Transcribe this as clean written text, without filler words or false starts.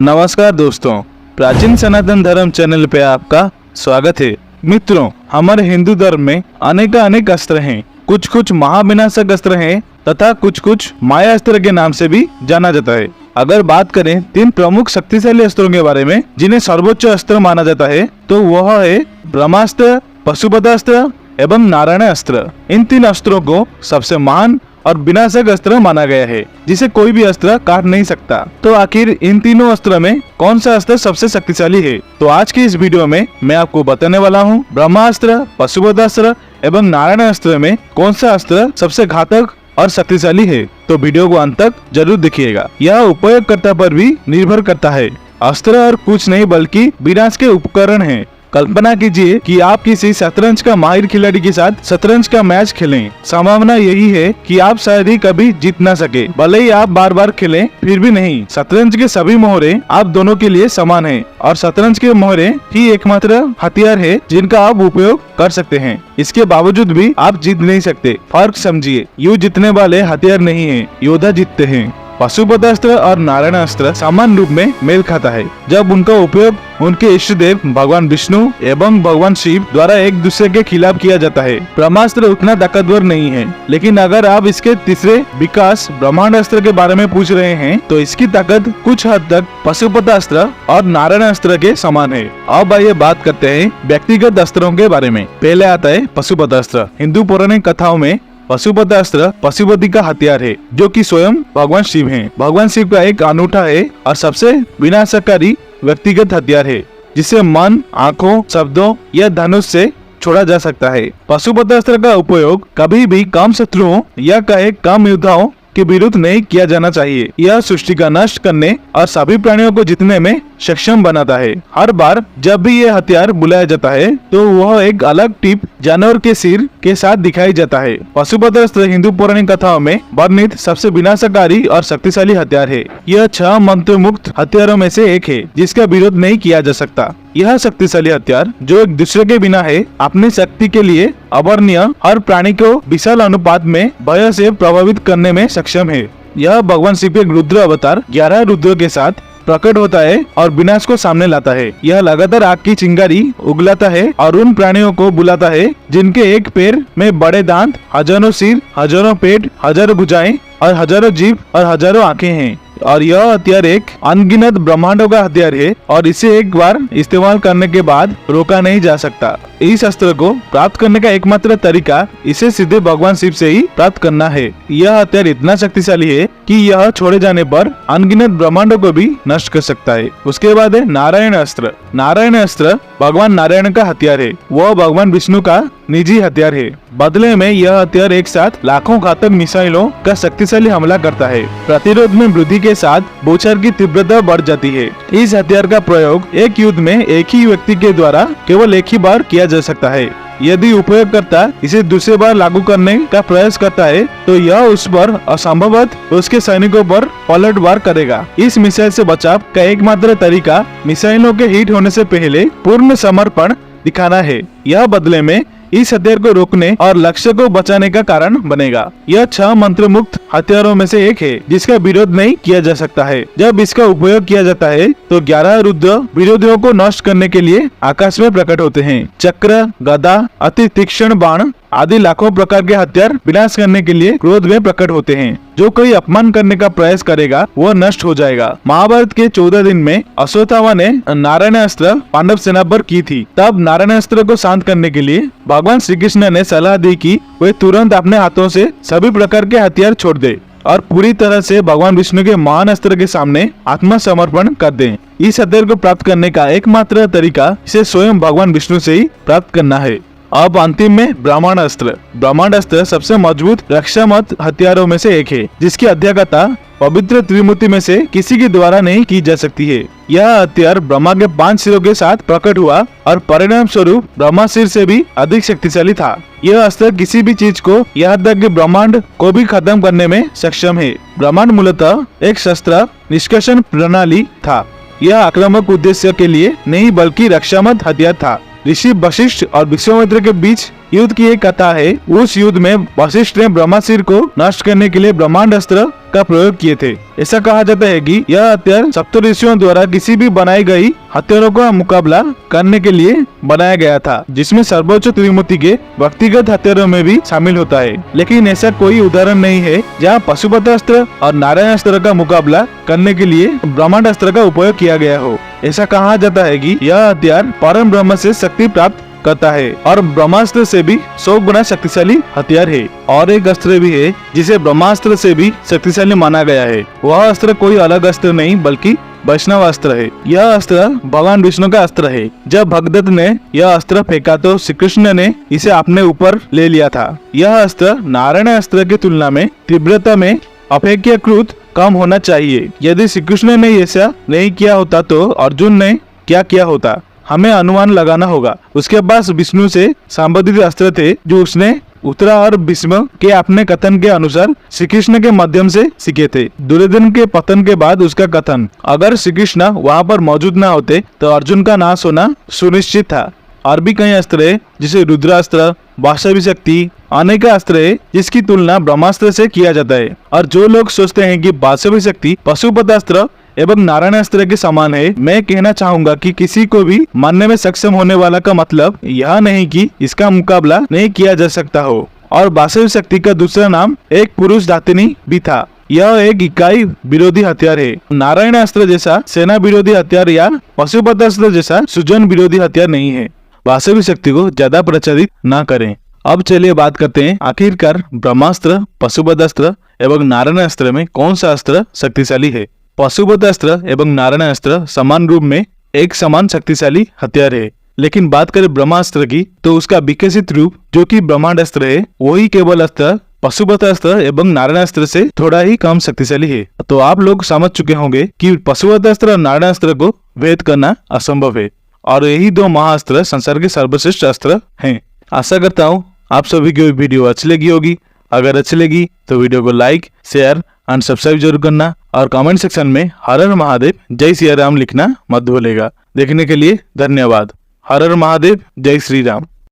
नमस्कार दोस्तों, प्राचीन सनातन धर्म चैनल पे आपका स्वागत है। मित्रों, हमारे हिंदू धर्म में अनेक अस्त्र हैं। कुछ महाविनाशक अस्त्र हैं तथा कुछ माया अस्त्र के नाम से भी जाना जाता है। अगर बात करें 3 प्रमुख शक्तिशाली अस्त्रों के बारे में जिन्हें सर्वोच्च अस्त्र माना जाता है, तो वह है ब्रह्मास्त्र, पशुपतास्त्र एवं नारायण अस्त्र। इन 3 अस्त्रों को सबसे महान और विनाशक अस्त्र माना गया है, जिसे कोई भी अस्त्र काट नहीं सकता। तो आखिर इन तीनों अस्त्र में कौन सा अस्त्र सबसे शक्तिशाली है? तो आज की इस वीडियो में मैं आपको बताने वाला हूँ ब्रह्मास्त्र, पशुपतास्त्र एवं नारायण अस्त्र में कौन सा अस्त्र सबसे घातक और शक्तिशाली है। तो वीडियो को अंत तक जरूर देखिएगा। यह उपयोगकर्ता पर भी निर्भर करता है। अस्त्र और कुछ नहीं बल्कि विनाश के उपकरण हैं। कल्पना कीजिए कि आप किसी शतरंज का माहिर खिलाड़ी के साथ शतरंज का मैच खेलें। संभावना यही है कि आप शायद ही कभी जीत ना सके, भले ही आप बार बार खेलें फिर भी नहीं। शतरंज के सभी मोहरे आप दोनों के लिए समान हैं और शतरंज के मोहरे ही एकमात्र हथियार है जिनका आप उपयोग कर सकते हैं। इसके बावजूद भी आप जीत नहीं सकते। फर्क समझिए, युद्ध जीतने वाले हथियार नहीं है, योद्धा जीतते हैं। पशुपतास्त्र और नारायण अस्त्र सामान्य रूप में मेल खाता है जब उनका उपयोग उनके इष्ट देव भगवान विष्णु एवं भगवान शिव द्वारा एक दूसरे के खिलाफ किया जाता है। ब्रह्मास्त्र उतना ताकतवर नहीं है, लेकिन अगर आप इसके तीसरे विकास ब्रह्मांड अस्त्र के बारे में पूछ रहे हैं तो इसकी ताकत कुछ हद तक पशुपतास्त्र और नारायण अस्त्र के समान है। अब आइए बात करते हैं व्यक्तिगत अस्त्रों के बारे में। पहले आता है पशुपतास्त्र। हिंदू पौराणिक कथाओं में पशुपतास्त्र पशुपति का हथियार है, जो कि स्वयं भगवान शिव हैं। भगवान शिव का एक अनूठा है और सबसे विनाशकारी व्यक्तिगत हथियार है, जिसे मन, आंखों, शब्दों या धनुष से छोड़ा जा सकता है। पशुपतास्त्र का उपयोग कभी भी कम शत्रुओं या कहे कम योद्धाओं के विरुद्ध नहीं किया जाना चाहिए। यह सृष्टि का नष्ट करने और सभी प्राणियों को जीतने में सक्षम बनाता है। हर बार जब भी यह हथियार बुलाया जाता है तो वह एक अलग टिप जानवर के सिर के साथ दिखाई जाता है। पशुपतास्त्र हिंदू पौराणिक कथाओं में वर्णित सबसे विनाशकारी और शक्तिशाली हथियार है। यह 6 मंत्र मुक्त हथियारों में से एक है जिसका विरोध नहीं किया जा सकता। यह शक्तिशाली हथियार, जो एक दूसरे के बिना है, अपनी शक्ति के लिए अवर्णनीय हर प्राणी को विशाल अनुपात में भय से प्रभावित करने में सक्षम है। यह भगवान शिव के रुद्र अवतार 11 रुद्रों के साथ प्रकट होता है और विनाश को सामने लाता है। यह लगातार आग की चिंगारी उगलाता है और उन प्राणियों को बुलाता है जिनके एक पैर में बड़े दांत, हजारों सिर, हजारों पेट, हजारों भुजाएं और हजारों जीभ और हजारों आंखें हैं। और यह हथियार एक अनगिनत ब्रह्मांडों का हथियार है और इसे एक बार इस्तेमाल करने के बाद रोका नहीं जा सकता। इस अस्त्र को प्राप्त करने का एकमात्र तरीका इसे सीधे भगवान शिव से ही प्राप्त करना है। यह हथियार इतना शक्तिशाली है कि यह छोड़े जाने पर अनगिनत ब्रह्मांडों को भी नष्ट कर सकता है। उसके बाद है नारायण अस्त्र। नारायण अस्त्र भगवान नारायण का हथियार है। वह भगवान विष्णु का निजी हथियार है। बदले में यह हथियार एक साथ लाखों घातक मिसाइलों का शक्तिशाली हमला करता है। प्रतिरोध में वृद्धि के साथ बौछार की तीव्रता बढ़ जाती है। इस हथियार का प्रयोग एक युद्ध में एक ही व्यक्ति के द्वारा केवल एक ही बार किया जा सकता है। यदि उपयोगकर्ता इसे दूसरे बार लागू करने का प्रयास करता है तो यह उस पर असंभवतः उसके सैनिकों पर पलटवार करेगा। इस मिसाइल से बचाव का एकमात्र तरीका मिसाइलों के हिट होने से पहले पूर्ण समर्पण दिखाना है। यह बदले में इस हथियार को रोकने और लक्ष्य को बचाने का कारण बनेगा। यह 6 मंत्र मुक्त हथियारों में से एक है जिसका विरोध नहीं किया जा सकता है। जब इसका उपयोग किया जाता है तो 11 रुद्र विरोधियों को नष्ट करने के लिए आकाश में प्रकट होते हैं। चक्र, गदा, अति तीक्ष्ण बाण आदि लाखों प्रकार के हथियार विनाश करने के लिए क्रोध में प्रकट होते हैं। जो कोई अपमान करने का प्रयास करेगा वह नष्ट हो जाएगा। महाभारत के 14 दिन में अश्वत्थामा ने नारायण अस्त्र पांडव सेना पर की थी। तब नारायण अस्त्र को शांत करने के लिए भगवान श्री कृष्ण ने सलाह दी कि वे तुरंत अपने हाथों से सभी प्रकार के हथियार छोड़ दे और पूरी तरह से भगवान विष्णु के महान अस्त्र के सामने आत्मसमर्पण कर दें। इस हथियार को प्राप्त करने का एकमात्र तरीका इसे स्वयं भगवान विष्णु से ही प्राप्त करना है। अब अंतिम में ब्रह्मांड अस्त्र। ब्रह्मांड अस्त्र सबसे मजबूत रक्षात्मक हथियारों में से एक है, जिसकी अध्यक्षता पवित्र त्रिमूर्ति में से किसी के द्वारा नहीं की जा सकती है। यह हथियार ब्रह्मा के 5 सिरों के साथ प्रकट हुआ और परिणाम स्वरूप ब्रह्मा सिर से भी अधिक शक्तिशाली था। यह अस्त्र किसी भी चीज को, यहाँ तक कि ब्रह्मांड को भी खत्म करने में सक्षम है। ब्रह्मांड मूलतः एक शस्त्र निष्कर्षण प्रणाली था। यह आक्रामक उद्देश्य के लिए नहीं बल्कि रक्षात्मक हथियार था। ऋषि वशिष्ठ और विश्वामित्र के बीच युद्ध की एक कथा है। उस युद्ध में वशिष्ठ ने ब्रह्मास्त्र को नष्ट करने के लिए ब्रह्मांडास्त्र का प्रयोग किए थे। ऐसा कहा जाता है कि यह हथियार सप्तऋषियों द्वारा किसी भी बनाई गई हथियारों का मुकाबला करने के लिए बनाया गया था, जिसमें सर्वोच्च त्रिमूर्ति के व्यक्तिगत हथियारों में भी शामिल होता है। लेकिन ऐसा कोई उदाहरण नहीं है जहाँ पशुपतास्त्र और नारायणास्त्र का मुकाबला करने के लिए ब्रह्मांडास्त्र का उपयोग किया गया हो। ऐसा कहा जाता है कि यह हथियार परम ब्रह्म से शक्ति प्राप्त करता है और ब्रह्मास्त्र से भी 100 गुना शक्तिशाली हथियार है। और एक अस्त्र भी है जिसे ब्रह्मास्त्र से भी शक्तिशाली माना गया है। वह अस्त्र कोई अलग अस्त्र नहीं बल्कि वैष्णव अस्त्र है। यह अस्त्र भगवान विष्णु का अस्त्र है। जब भगदत्त ने यह अस्त्र फेंका तो श्री कृष्ण ने इसे अपने ऊपर ले लिया था। यह अस्त्र नारायण अस्त्र की तुलना में तीव्रता में अपेक्षाकृत कम होना चाहिए। यदि श्री कृष्ण ने ऐसा नहीं किया होता तो अर्जुन ने क्या किया होता, हमें अनुमान लगाना होगा। उसके पास विष्णु से संबंधित अस्त्र थे जो उसने उत्तरा और भीष्म के अपने कथन के अनुसार श्री कृष्ण के माध्यम से सीखे थे। दुर्योधन के पतन के बाद उसका कथन, अगर श्री कृष्ण वहाँ पर मौजूद न होते तो अर्जुन का नाश होना सुनिश्चित था। और भी कई अस्त्र है जिसे रुद्रास्त्र, वासवी शक्ति, अनेक अस्त्र है जिसकी तुलना ब्रह्मास्त्र से किया जाता है। और जो लोग सोचते हैं कि वासवी शक्ति पशुपतास्त्र एवं नारायणास्त्र के समान है, मैं कहना चाहूंगा कि किसी को भी मानने में सक्षम होने वाला का मतलब यह नहीं कि इसका मुकाबला नहीं किया जा सकता हो। और वासवी शक्ति का दूसरा नाम एक पुरुष धातिनी भी था। यह एक इकाई विरोधी हथियार है। नारायणास्त्र जैसा सेना विरोधी हथियार या पशुपतास्त्र जैसा सुजन विरोधी हथियार नहीं है। वासवी शक्ति को ज्यादा प्रचलित न करें। अब चलिए बात करते हैं आखिरकार ब्रह्मास्त्र, पशुपतास्त्र एवं नारायणास्त्र में कौन सा अस्त्र शक्तिशाली है। पशुपतास्त्र एवं नारायणास्त्र समान रूप में एक समान शक्तिशाली हथियार है। लेकिन बात करें ब्रह्मास्त्र की तो उसका विकसित रूप जो कि ब्रह्मांडास्त्र है, वही केवल अस्त्र पशुपतास्त्र एवं नारायणास्त्र से थोड़ा ही कम शक्तिशाली है। तो आप लोग समझ चुके होंगे कि पशुपतास्त्र और नारायणास्त्र को भेद करना असंभव है और यही दो महाअस्त्र संसार के सर्वश्रेष्ठ अस्त्र हैं। आशा करता हूँ आप सभी को वीडियो अच्छी लगी होगी। अगर अच्छी लगी तो वीडियो को लाइक, शेयर एंड सब्सक्राइब जरूर करना और कमेंट सेक्शन में हर हर महादेव जय सिया राम लिखना मत भूलेगा। देखने के लिए धन्यवाद। हर हर महादेव, जय श्री राम।